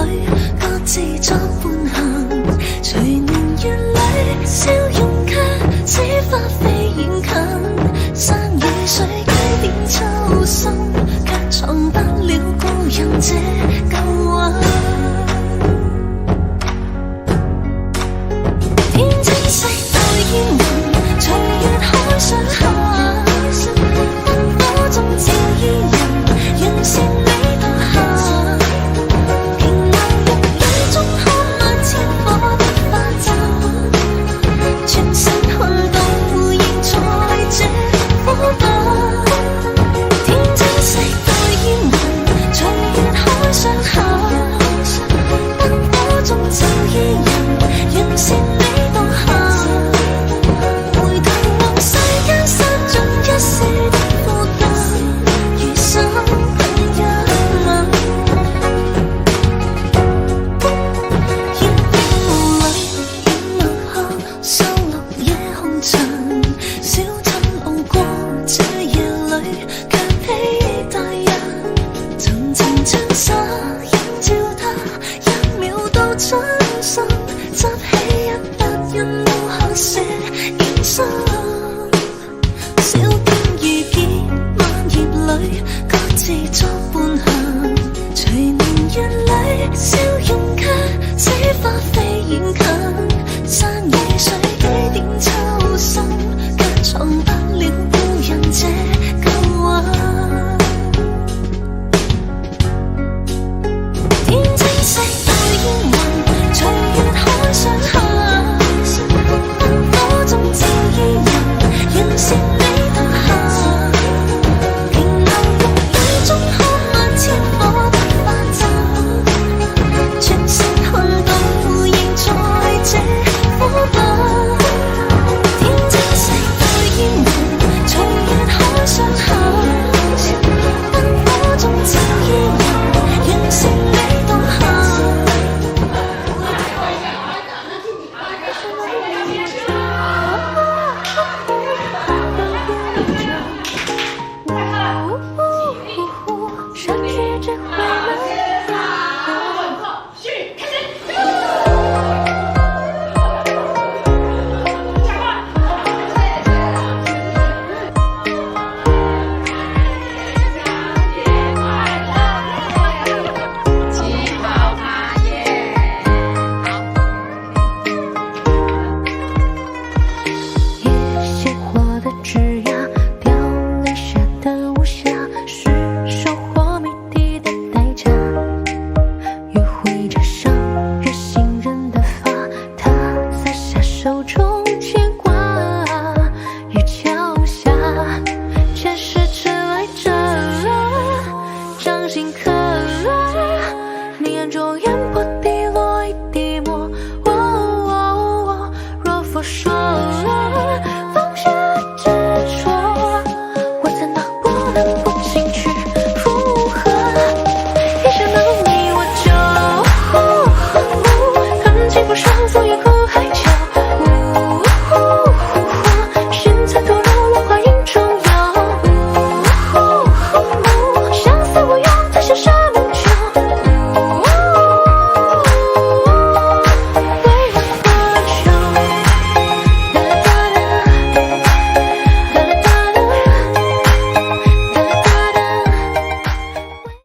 里各自作伴行，隨年月裏笑容卻似花飛遠近，山與水幾點秋深，卻藏不了故人這舊韻。天青色待煙雲，隨月海上下，燈火中照伊人，讓善美到下。平流玉宇中看那千火的花陣，全身去到現在這火把。天青色待煙雲，隨月海上下，燈火中照伊人，讓善美到下。回頭望世間散盡一世的負擔，餘生共一吻。煙霧裏掩墨後，收錄夜紅塵。小鎮路過這夜裏，卻披大人。層層chan灑映照他，一秒到盡心，執起一筆印到下寫延伸。小店遇見晚葉裏，各自作伴行，隨年月裏笑容卻似花飛遠近，山與水幾點秋深，卻藏不了故人這舊韻。天青色待煙雲，隨月海上下，燈火中照伊人，讓善美到下。平流玉宇中看那千火的花陣，全身去到現在這火把。天青色待煙雲，隨月海上下，燈火中照伊人，讓善美到下。山居这回来。